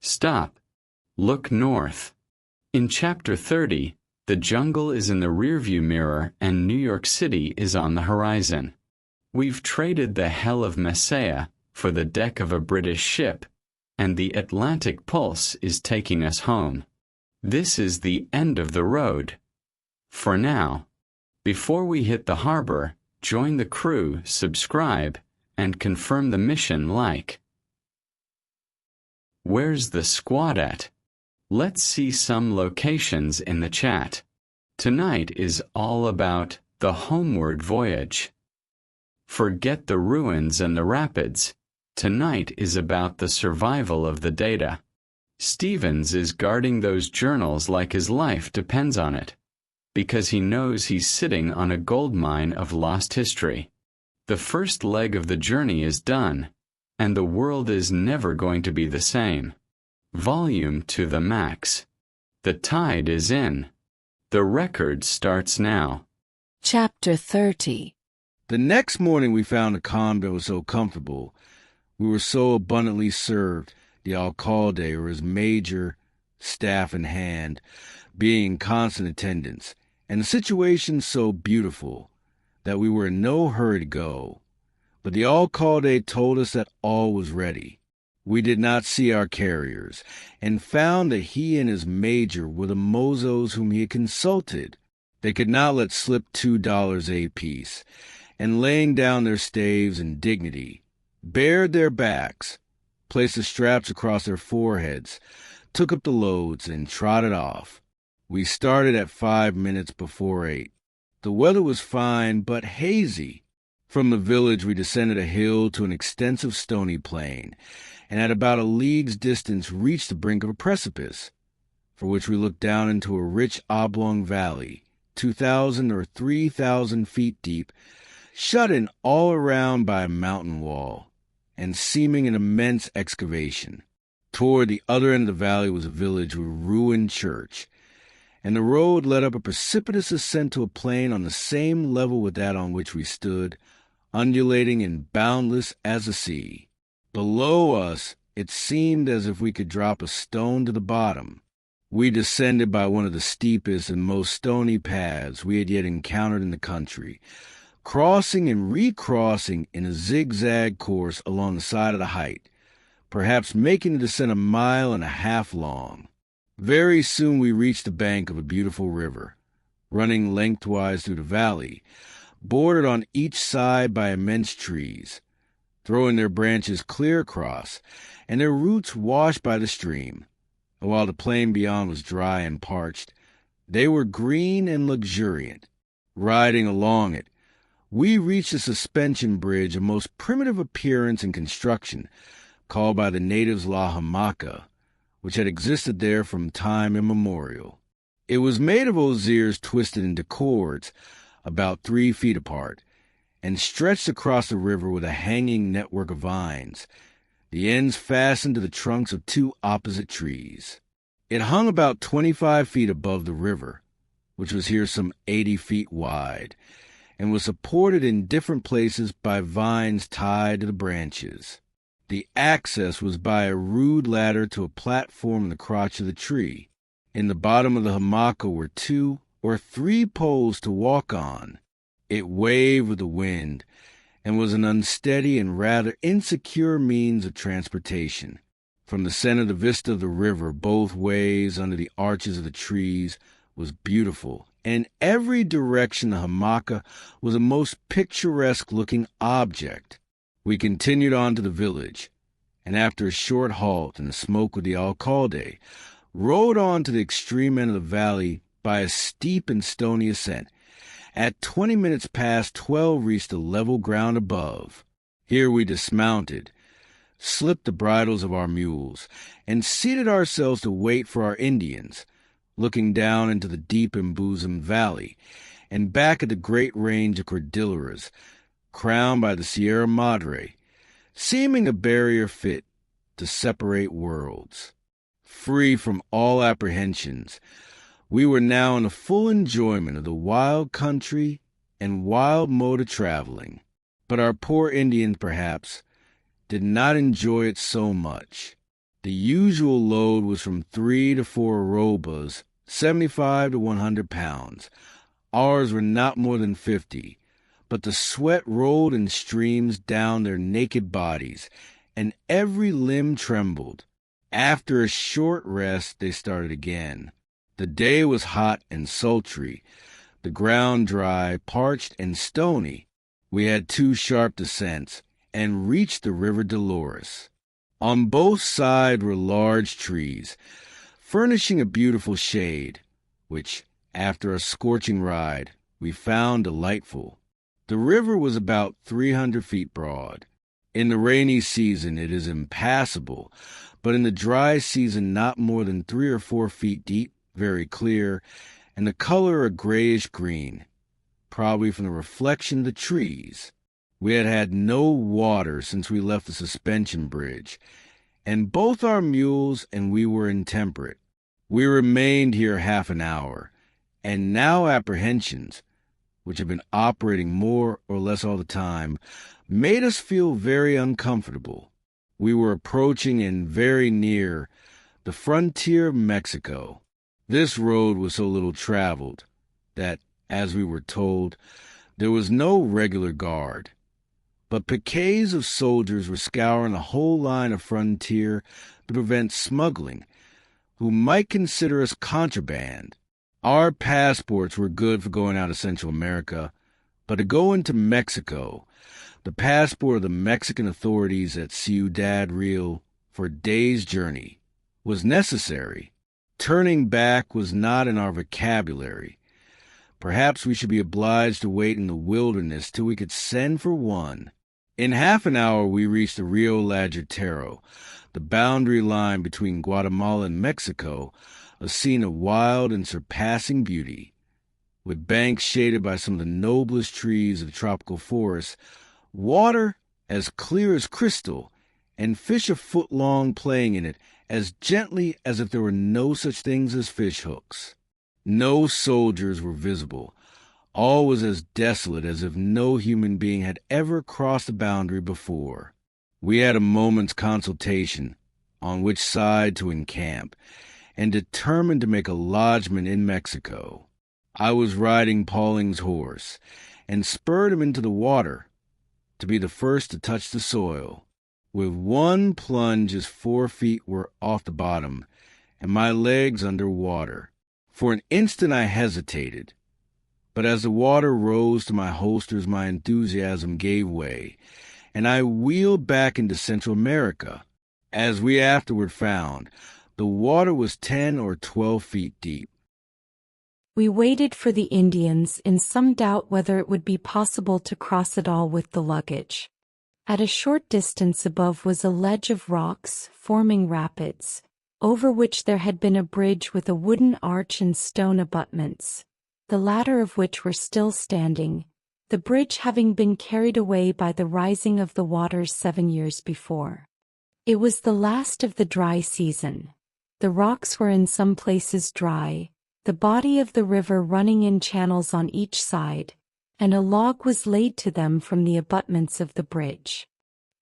Stop. Look north. In Chapter 30, the jungle is in the rearview mirror and New York City is on the horizon. We've traded the hell of Messiah for the deck of a British ship, and the Atlantic Pulse is taking us home. This is the end of the road. For now. Before we hit the harbor, join the crew, subscribe, and confirm the mission like. Where's the squad at? Let's see some locations in the chat. Tonight is all about the homeward voyage. Forget the ruins and the rapids. Tonight is about the survival of the data. Stephens is guarding those journals like his life depends on it, because he knows he's sitting on a gold mine of lost history. The first leg of the journey is done, and the world is never going to be the same. Volume to the max. The tide is in. The record starts now. Chapter 30. The next morning we found a calm that was so comfortable. We were so abundantly served, the Alcalde or his major, staff in hand, being in constant attendance, and the situation so beautiful that we were in no hurry to go. But the Alcalde told us that all was ready. We did not see our carriers, and found that he and his major were the mozos whom he had consulted. They could not let slip $2 apiece, and laying down their staves in dignity, bared their backs, placed the straps across their foreheads, took up the loads, and trotted off. We started at 5 minutes before 8. The weather was fine, but hazy. From the village we descended a hill to an extensive stony plain, and at about a league's distance reached the brink of a precipice, for which we looked down into a rich oblong valley, 2,000 or 3,000 feet deep, shut in all around by a mountain wall, and seeming an immense excavation. Toward the other end of the valley was a village with a ruined church, and the road led up a precipitous ascent to a plain on the same level with that on which we stood, undulating and boundless as the sea. Below us, it seemed as if we could drop a stone to the bottom. We descended by one of the steepest and most stony paths we had yet encountered in the country, crossing and recrossing in a zigzag course along the side of the height, perhaps making the descent 1.5 miles long. Very soon we reached the bank of a beautiful river, running lengthwise through the valley, bordered on each side by immense trees, throwing their branches clear across, and their roots washed by the stream. And while the plain beyond was dry and parched, they were green and luxuriant. Riding along it, we reached a suspension bridge of most primitive appearance and construction, called by the natives La Hammaca, which had existed there from time immemorial. It was made of osiers twisted into cords, about 3 feet apart, and stretched across the river with a hanging network of vines, the ends fastened to the trunks of 2 opposite trees. It hung about 25 feet above the river, which was here some 80 feet wide, and was supported in different places by vines tied to the branches. The access was by a rude ladder to a platform in the crotch of the tree. In the bottom of the Hammaca were 2 or 3 poles to walk on. It waved with the wind, and was an unsteady and rather insecure means of transportation. From the center of the vista of the river, both ways under the arches of the trees, was beautiful, and in every direction the Hammaca was a most picturesque-looking object. We continued on to the village, and after a short halt and a smoke with the Alcalde, rode on to the extreme end of the valley by a steep and stony ascent. At 20 minutes past 12 reached the level ground above. Here we dismounted, slipped the bridles of our mules, and seated ourselves to wait for our Indians, looking down into the deep embosomed valley, and back at the great range of Cordilleras, crowned by the Sierra Madre, seeming a barrier fit to separate worlds. Free from all apprehensions, we were now in the full enjoyment of the wild country and wild mode of traveling. But our poor Indians, perhaps, did not enjoy it so much. The usual load was from 3 to 4 arrobas, 75 to 100 pounds. Ours were not more than 50, but the sweat rolled in streams down their naked bodies, and every limb trembled. After a short rest, they started again. The day was hot and sultry, the ground dry, parched, and stony. We had 2 sharp descents, and reached the river Dolores. On both sides were large trees, furnishing a beautiful shade, which, after a scorching ride, we found delightful. The river was about 300 feet broad. In the rainy season it is impassable, but in the dry season not more than 3 or 4 feet deep, very clear, and the color a grayish-green, probably from the reflection of the trees. We had had no water since we left the suspension bridge, and both our mules and we were intemperate. We remained here half an hour, and now apprehensions, which had been operating more or less all the time, made us feel very uncomfortable. We were approaching and very near the frontier of Mexico. This road was so little traveled that, as we were told, there was no regular guard, but piquets of soldiers were scouring the whole line of frontier to prevent smuggling, who might consider us contraband. Our passports were good for going out of Central America, but to go into Mexico, the passport of the Mexican authorities at Ciudad Real for a day's journey was necessary. Turning back was not in our vocabulary. Perhaps we should be obliged to wait in the wilderness till we could send for one. In half an hour we reached the Rio Lagertero, the boundary line between Guatemala and Mexico, a scene of wild and surpassing beauty. With banks shaded by some of the noblest trees of the tropical forest, water as clear as crystal, and fish a foot long playing in it as gently as if there were no such things as fish hooks. No soldiers were visible. All was as desolate as if no human being had ever crossed the boundary before. We had a moment's consultation on which side to encamp, and determined to make a lodgment in Mexico. I was riding Pauling's horse, and spurred him into the water, to be the first to touch the soil. With one plunge his 4 feet were off the bottom, and my legs under water. For an instant I hesitated, but as the water rose to my holsters my enthusiasm gave way, and I wheeled back into Central America. As we afterward found, the water was 10 or 12 feet deep. We waited for the Indians in some doubt whether it would be possible to cross at all with the luggage. At a short distance above was a ledge of rocks, forming rapids, over which there had been a bridge with a wooden arch and stone abutments, the latter of which were still standing, the bridge having been carried away by the rising of the waters 7 years before. It was the last of the dry season. The rocks were in some places dry, the body of the river running in channels on each side, and a log was laid to them from the abutments of the bridge.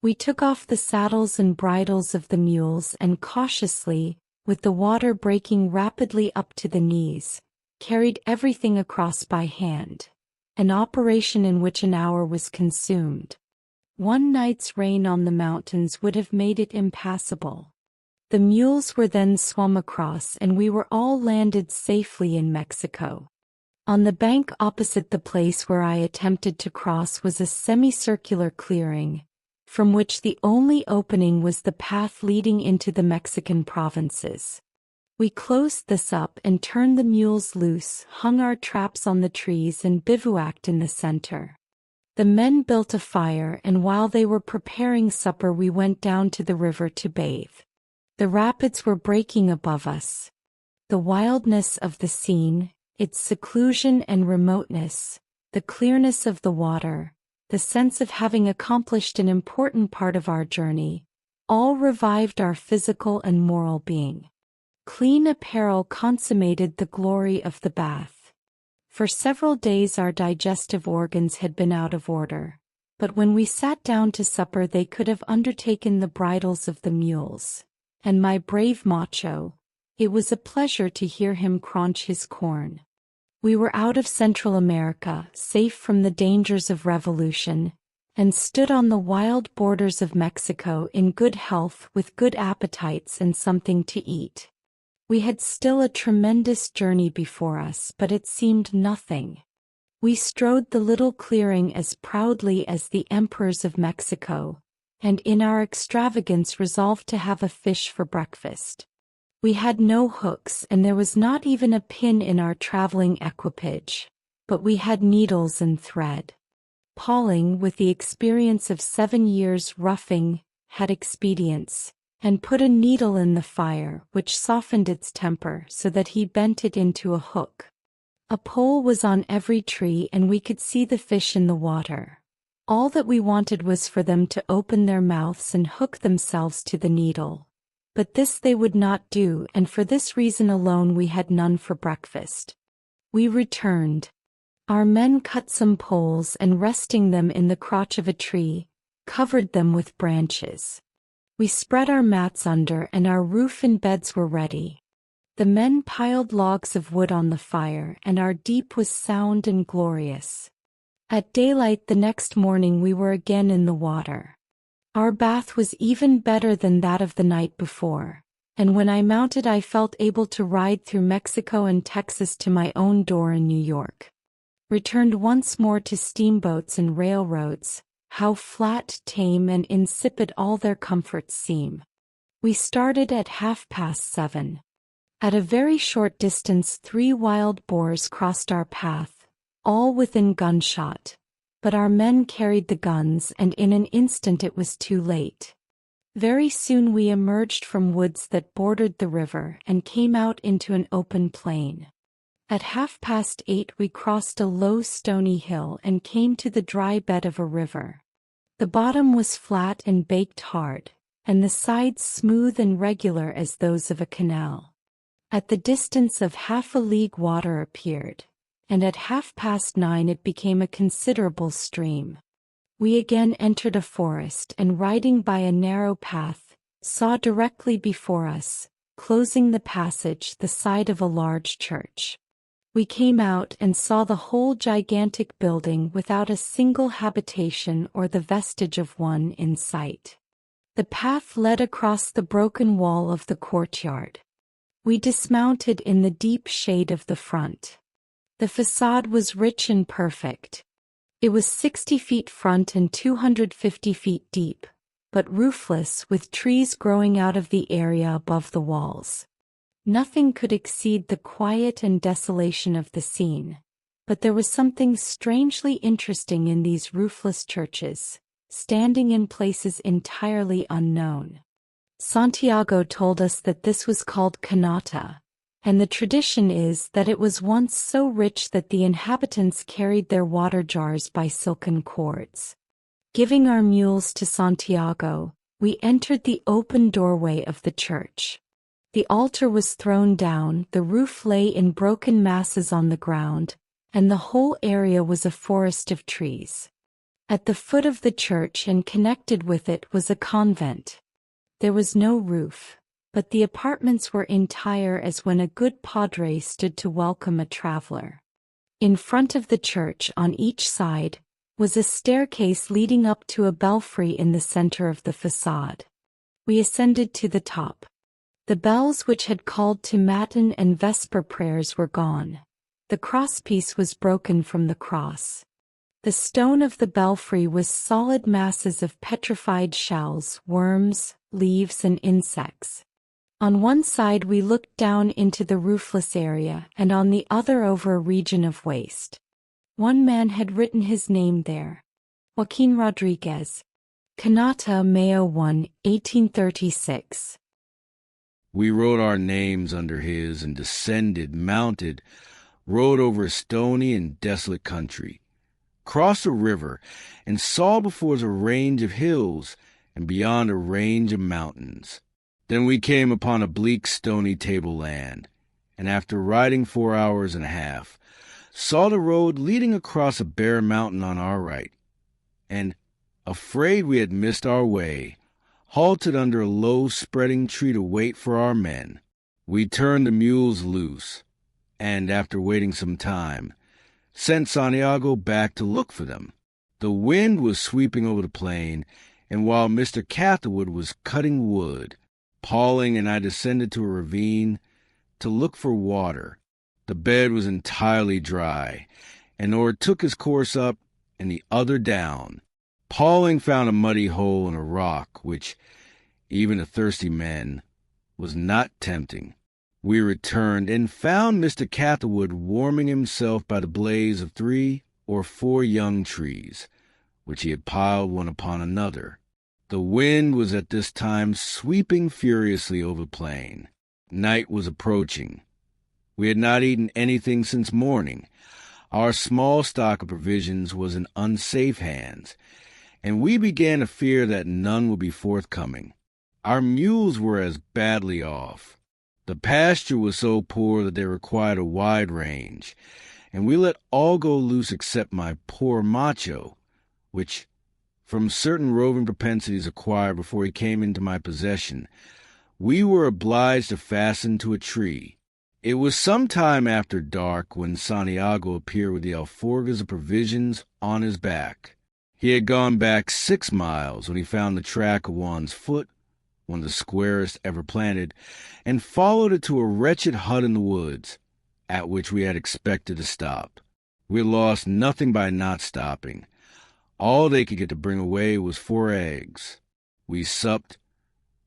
We took off the saddles and bridles of the mules and cautiously, with the water breaking rapidly up to the knees, carried everything across by hand, an operation in which an hour was consumed. One night's rain on the mountains would have made it impassable. The mules were then swum across and we were all landed safely in Mexico. On the bank opposite the place where I attempted to cross was a semicircular clearing, from which the only opening was the path leading into the Mexican provinces. We closed this up and turned the mules loose, hung our traps on the trees and bivouacked in the center. The men built a fire, and while they were preparing supper we went down to the river to bathe. The rapids were breaking above us. The wildness of the scene, its seclusion and remoteness, the clearness of the water, the sense of having accomplished an important part of our journey, all revived our physical and moral being. Clean apparel consummated the glory of the bath. For several days our digestive organs had been out of order, but when we sat down to supper they could have undertaken the bridles of the mules. and my brave macho. It was a pleasure to hear him crunch his corn. We were out of Central America, safe from the dangers of revolution, and stood on the wild borders of Mexico in good health with good appetites and something to eat. We had still a tremendous journey before us, but it seemed nothing. We strode the little clearing as proudly as the emperors of Mexico, and in our extravagance resolved to have a fish for breakfast. We had no hooks and there was not even a pin in our traveling equipage, but we had needles and thread. Pauling, with the experience of 7 years roughing, had expedients, and put a needle in the fire, which softened its temper so that he bent it into a hook. A pole was on every tree and we could see the fish in the water. All that we wanted was for them to open their mouths and hook themselves to the needle. But this they would not do, and for this reason alone we had none for breakfast. We returned. Our men cut some poles and, resting them in the crotch of a tree, covered them with branches. We spread our mats under and our roof and beds were ready. The men piled logs of wood on the fire and our deep was sound and glorious. At daylight the next morning we were again in the water. Our bath was even better than that of the night before, and when I mounted I felt able to ride through Mexico and Texas to my own door in New York. Returned once more to steamboats and railroads. How flat, tame, and insipid all their comforts seem. We started at 7:30. At a very short distance 3 wild boars crossed our path, all within gunshot. But our men carried the guns and in an instant it was too late. Very soon we emerged from woods that bordered the river and came out into an open plain. At 8:30 we crossed a low stony hill and came to the dry bed of a river. The bottom was flat and baked hard, and the sides smooth and regular as those of a canal. At the distance of half a league water appeared, and at 9:30 it became a considerable stream. We again entered a forest and, riding by a narrow path, saw directly before us, closing the passage, the side of a large church. We came out and saw the whole gigantic building without a single habitation or the vestige of one in sight. The path led across the broken wall of the courtyard. We dismounted in the deep shade of the front. The facade was rich and perfect. It was 60 feet front and 250 feet deep, but roofless, with trees growing out of the area above the walls. Nothing could exceed the quiet and desolation of the scene, but there was something strangely interesting in these roofless churches, standing in places entirely unknown. Santiago told us that this was called Conata, and the tradition is that it was once so rich that the inhabitants carried their water jars by silken cords. Giving our mules to Santiago, we entered the open doorway of the church. The altar was thrown down, the roof lay in broken masses on the ground, and the whole area was a forest of trees. At the foot of the church and connected with it was a convent. There was no roof, but the apartments were entire as when a good padre stood to welcome a traveler. In front of the church, on each side, was a staircase leading up to a belfry in the center of the facade. We ascended to the top. The bells which had called to matin and vesper prayers were gone. The crosspiece was broken from the cross. The stone of the belfry was solid masses of petrified shells, worms, leaves, and insects. On one side we looked down into the roofless area and on the other over a region of waste. One man had written his name there. Joaquin Rodriguez. Conata, Mayo 1, 1836. We wrote our names under his and descended, mounted, rode over a stony and desolate country, crossed a river, and saw before us a range of hills, and beyond a range of mountains. Then we came upon a bleak, stony tableland, and after riding 4 hours and a half, saw the road leading across a bare mountain on our right, and, afraid we had missed our way, halted under a low spreading tree to wait for our men. We turned the mules loose, and after waiting some time, sent Santiago back to look for them. The wind was sweeping over the plain, and while Mr. Catherwood was cutting wood, Pauling and I descended to a ravine to look for water. The bed was entirely dry, and Ord took his course up and the other down. Pauling found a muddy hole in a rock, which, even to thirsty men, was not tempting. We returned and found Mr. Catherwood warming himself by the blaze of 3 or 4 young trees, which he had piled one upon another. The wind was at this time sweeping furiously over the plain. Night was approaching. We had not eaten anything since morning. Our small stock of provisions was in unsafe hands, and we began to fear that none would be forthcoming. Our mules were as badly off. The pasture was so poor that they required a wide range, and we let all go loose except my poor macho, which, from certain roving propensities acquired before he came into my possession, we were obliged to fasten to a tree. It was some time after dark when Santiago appeared with the alforgas of provisions on his back. He had gone back 6 miles when he found the track of Juan's foot, one of the squarest ever planted, and followed it to a wretched hut in the woods, at which we had expected to stop. We had lost nothing by not stopping. All they could get to bring away was 4 eggs. We supped,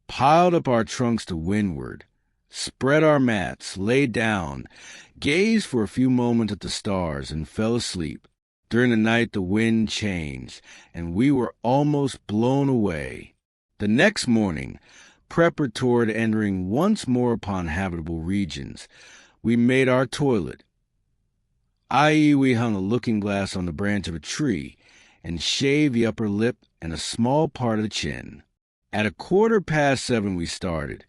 piled up our trunks to windward, spread our mats, lay down, gazed for a few moments at the stars, and fell asleep. During the night the wind changed, and we were almost blown away. The next morning, preparatory to entering once more upon habitable regions, we made our toilet, i.e. we hung a looking-glass on the branch of a tree, and shaved the upper lip and a small part of the chin. At 7:15 we started,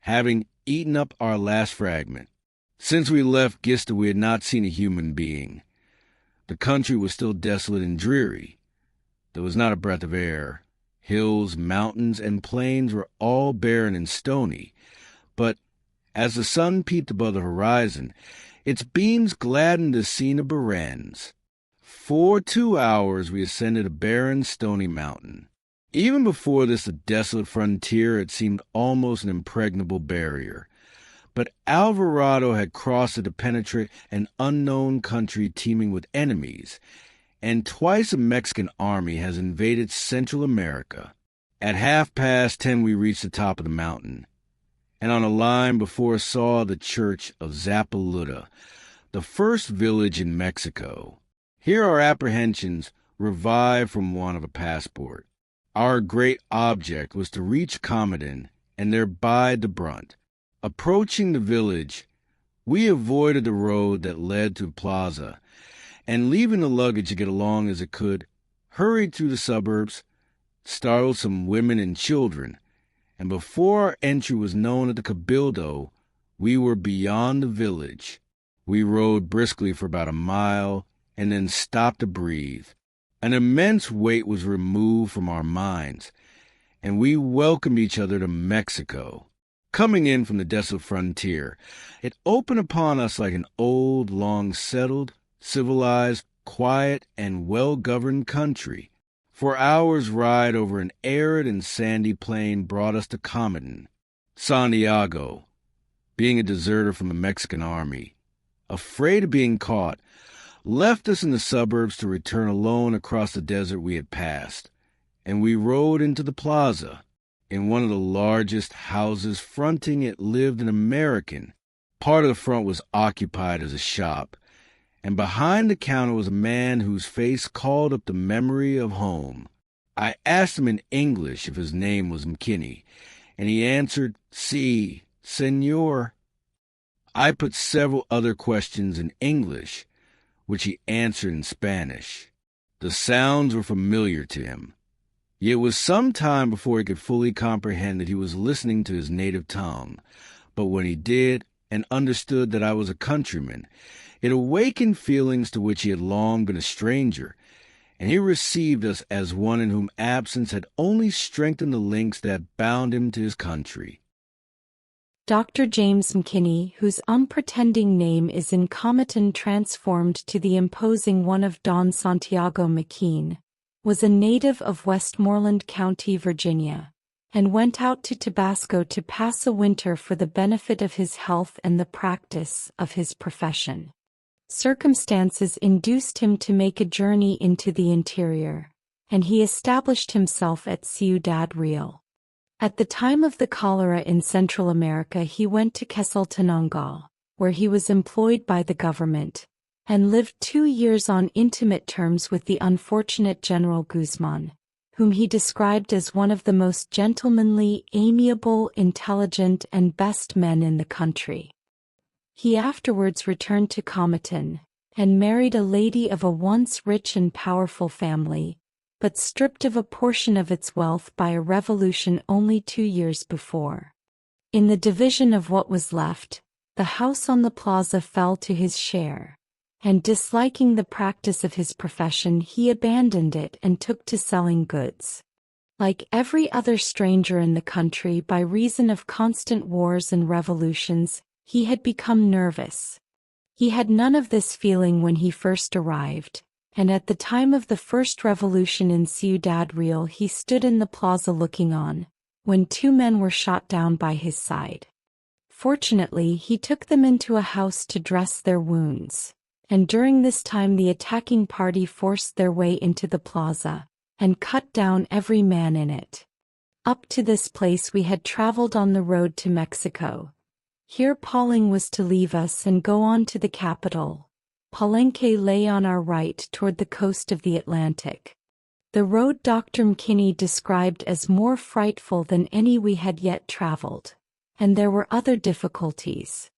having eaten up our last fragment. Since we left Gista we had not seen a human being. The country was still desolate and dreary. There was not a breath of air. Hills, mountains, and plains were all barren and stony, but as the sun peeped above the horizon, its beams gladdened the scene of Berens. For 2 hours we ascended a barren, stony mountain. Even before this, the desolate frontier had seemed almost an impregnable barrier. But Alvarado had crossed it to penetrate an unknown country teeming with enemies, and twice a Mexican army has invaded Central America. At 10:30 we reached the top of the mountain, and on a line before us saw the church of Zapaluta, the first village in Mexico. Here our apprehensions revived from want of a passport. Our great object was to reach Comitan and there bide the brunt. Approaching the village, we avoided the road that led to the plaza, and leaving the luggage to get along as it could, hurried through the suburbs, startled some women and children, and before our entry was known at the Cabildo, we were beyond the village. We rode briskly for about a mile, and then stopped to breathe. An immense weight was removed from our minds, and we welcomed each other to Mexico. Coming in from the desolate frontier, it opened upon us like an old, long-settled, civilized, quiet, and well-governed country. 4 hours' ride over an arid and sandy plain brought us to Comitan. Santiago, being a deserter from the Mexican army, afraid of being caught, left us in the suburbs to return alone across the desert we had passed, and we rode into the plaza. In one of the largest houses fronting it lived an American. Part of the front was occupied as a shop, and behind the counter was a man whose face called up the memory of home. I asked him in English if his name was McKinney, and he answered, "Si, senor." I put several other questions in English, which he answered in Spanish. The sounds were familiar to him, yet it was some time before he could fully comprehend that he was listening to his native tongue. But when he did, and understood that I was a countryman, it awakened feelings to which he had long been a stranger, and he received us as one in whom absence had only strengthened the links that bound him to his country. Dr. James McKinney, whose unpretending name is in Comitan transformed to the imposing one of Don Santiago McKean, was a native of Westmoreland County, Virginia, and went out to Tabasco to pass a winter for the benefit of his health and the practice of his profession. Circumstances induced him to make a journey into the interior, and he established himself at Ciudad Real. At the time of the cholera in Central America, he went to Quetzaltenango, where he was employed by the government, and lived 2 years on intimate terms with the unfortunate General Guzman, whom he described as one of the most gentlemanly, amiable, intelligent, and best men in the country. He afterwards returned to Comitan, and married a lady of a once rich and powerful family, but stripped of a portion of its wealth by a revolution only 2 years before. In the division of what was left, the house on the plaza fell to his share, and disliking the practice of his profession, he abandoned it and took to selling goods. Like every other stranger in the country, by reason of constant wars and revolutions, he had become nervous. He had none of this feeling when he first arrived, and at the time of the first revolution in Ciudad Real he stood in the plaza looking on, when 2 men were shot down by his side. Fortunately, he took them into a house to dress their wounds, and during this time the attacking party forced their way into the plaza, and cut down every man in it. Up to this place we had traveled on the road to Mexico. Here Palenque was to leave us and go on to the capital. Palenque lay on our right toward the coast of the Atlantic. The road Dr. McKinney described as more frightful than any we had yet traveled, and there were other difficulties.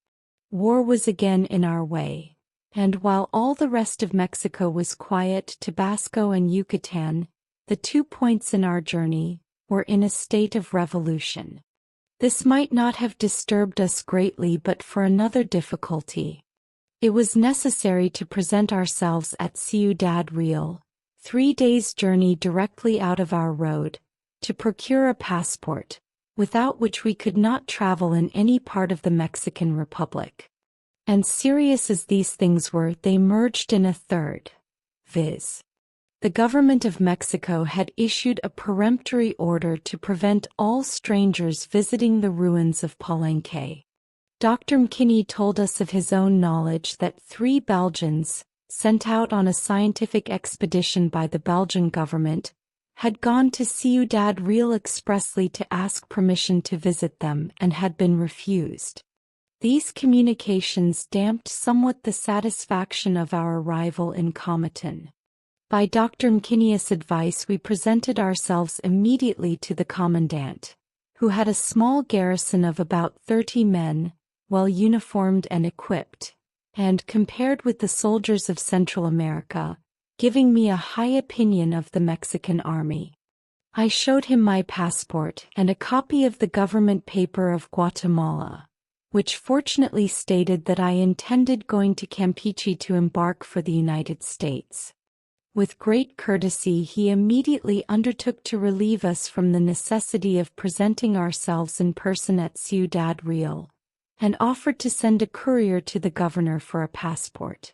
War was again in our way, and while all the rest of Mexico was quiet, Tabasco and Yucatan, the 2 points in our journey, were in a state of revolution. This might not have disturbed us greatly but for another difficulty. It was necessary to present ourselves at Ciudad Real, 3 days' journey directly out of our road, to procure a passport, without which we could not travel in any part of the Mexican Republic. And serious as these things were, they merged in a third, viz. The government of Mexico had issued a peremptory order to prevent all strangers visiting the ruins of Palenque. Dr. McKinney told us of his own knowledge that 3 Belgians, sent out on a scientific expedition by the Belgian government, had gone to Ciudad Real expressly to ask permission to visit them and had been refused. These communications damped somewhat the satisfaction of our arrival in Comitan. By Dr. McKinney's advice we presented ourselves immediately to the commandant, who had a small garrison of about 30 men, well uniformed and equipped, and compared with the soldiers of Central America, giving me a high opinion of the Mexican army. I showed him my passport and a copy of the government paper of Guatemala, which fortunately stated that I intended going to Campeche to embark for the United States. With great courtesy he immediately undertook to relieve us from the necessity of presenting ourselves in person at Ciudad Real, and offered to send a courier to the governor for a passport.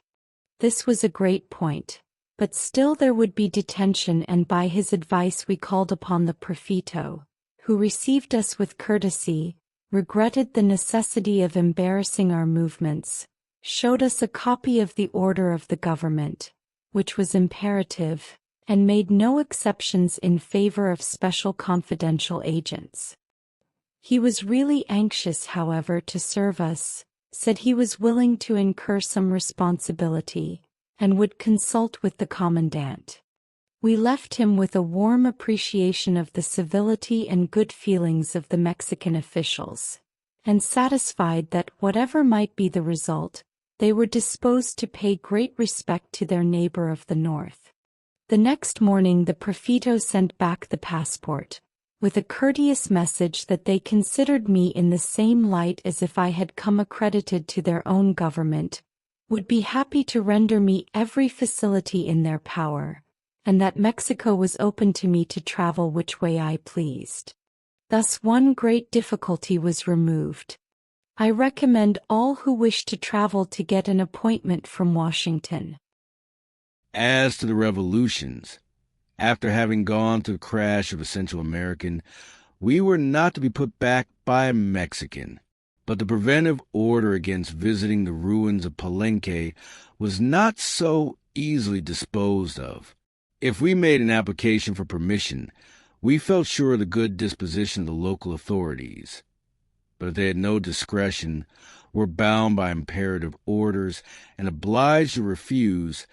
This was a great point, but still there would be detention, and by his advice we called upon the prefeito, who received us with courtesy, regretted the necessity of embarrassing our movements, showed us a copy of the order of the government, which was imperative, and made no exceptions in favor of special confidential agents. He was really anxious, however, to serve us, said he was willing to incur some responsibility, and would consult with the commandant. We left him with a warm appreciation of the civility and good feelings of the Mexican officials, and satisfied that whatever might be the result, they were disposed to pay great respect to their neighbor of the north. The next morning the prefeito sent back the passport, with a courteous message that they considered me in the same light as if I had come accredited to their own government, would be happy to render me every facility in their power, and that Mexico was open to me to travel which way I pleased. Thus one great difficulty was removed. I recommend all who wish to travel to get an appointment from Washington. As to the revolutions, after having gone through the crash of a Central American, we were not to be put back by a Mexican, but the preventive order against visiting the ruins of Palenque was not so easily disposed of. If we made an application for permission, we felt sure of the good disposition of the local authorities. But if they had no discretion, were bound by imperative orders, and obliged to refuse,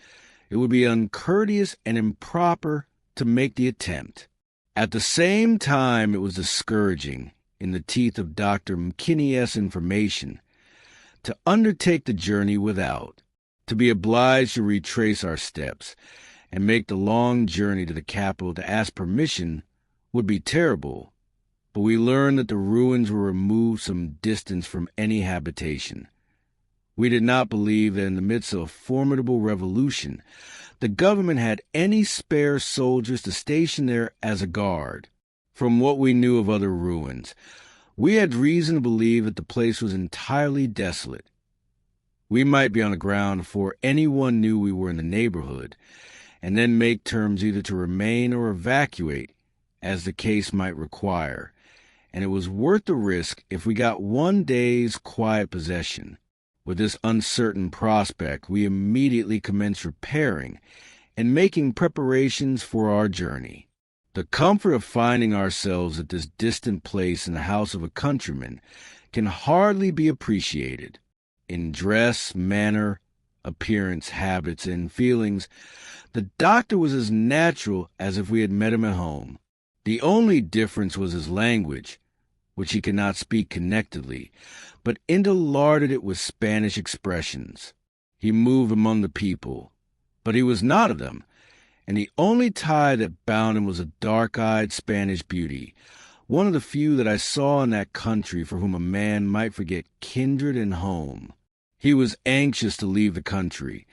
it would be uncourteous and improper to make the attempt. At the same time, it was discouraging, in the teeth of Dr. McKinney's information, to undertake the journey without, to be obliged to retrace our steps, and make the long journey to the capital to ask permission would be terrible. But we learned that the ruins were removed some distance from any habitation. We did not believe that in the midst of a formidable revolution, the government had any spare soldiers to station there as a guard. From what we knew of other ruins, we had reason to believe that the place was entirely desolate. We might be on the ground before anyone knew we were in the neighborhood, and then make terms either to remain or evacuate, as the case might require, and it was worth the risk if we got one day's quiet possession. With this uncertain prospect, we immediately commenced repairing and making preparations for our journey. The comfort of finding ourselves at this distant place in the house of a countryman can hardly be appreciated. In dress, manner, appearance, habits, and feelings, the doctor was as natural as if we had met him at home. The only difference was his language, which he could not speak connectedly, but interlarded it with Spanish expressions. He moved among the people, but he was not of them, and the only tie that bound him was a dark-eyed Spanish beauty, one of the few that I saw in that country for whom a man might forget kindred and home. He was anxious to leave the country,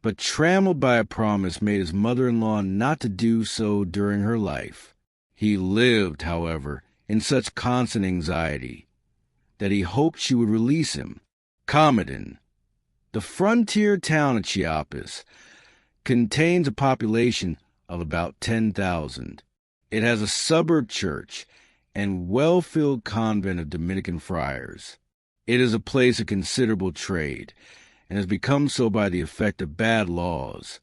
but trammeled by a promise made his mother-in-law not to do so during her life. He lived, however, in such constant anxiety that he hoped she would release him. Comitan, the frontier town of Chiapas, contains a population of about 10,000. It has a suburb church and well-filled convent of Dominican friars. It is a place of considerable trade, and has become so by the effect of bad laws.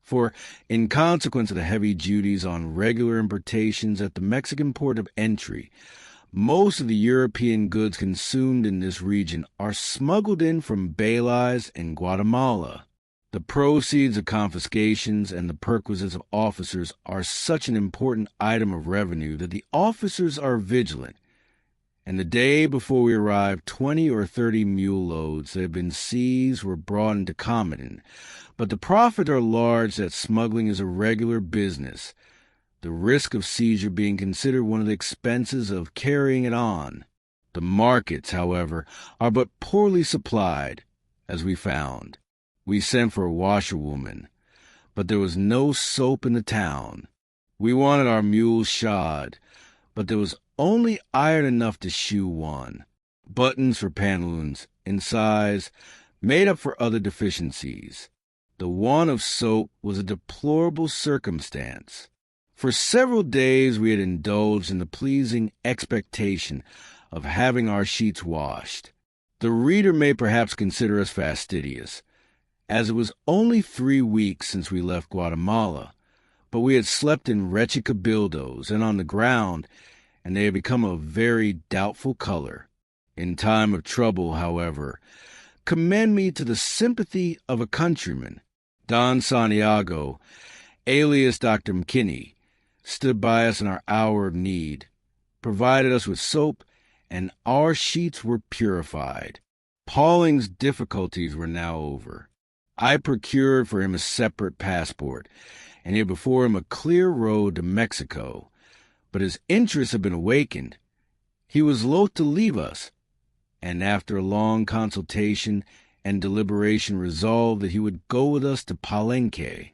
For, in consequence of the heavy duties on regular importations at the Mexican port of entry, most of the European goods consumed in this region are smuggled in from Belize and Guatemala. The proceeds of confiscations and the perquisites of officers are such an important item of revenue that the officers are vigilant, and the day before we arrived 20 or 30 mule loads that had been seized were brought into Comitan. But the profits are large that smuggling is a regular business, the risk of seizure being considered one of the expenses of carrying it on. The markets, however, are but poorly supplied, as we found. We sent for a washerwoman, but there was no soap in the town. We wanted our mules shod, but there was only iron enough to shoe one. Buttons for pantaloons, in size, made up for other deficiencies. The want of soap was a deplorable circumstance. For several days we had indulged in the pleasing expectation of having our sheets washed. The reader may perhaps consider us fastidious, as it was only 3 weeks since we left Guatemala, but we had slept in wretched cabildos and on the ground, and they had become of very doubtful color. In time of trouble, however, commend me to the sympathy of a countryman. Don Santiago, alias Dr. McKinney, stood by us in our hour of need, provided us with soap, and our sheets were purified. Pauling's difficulties were now over. I procured for him a separate passport, and he had before him a clear road to Mexico, but his interest had been awakened. He was loath to leave us, and after a long consultation and deliberation resolved that he would go with us to Palenque.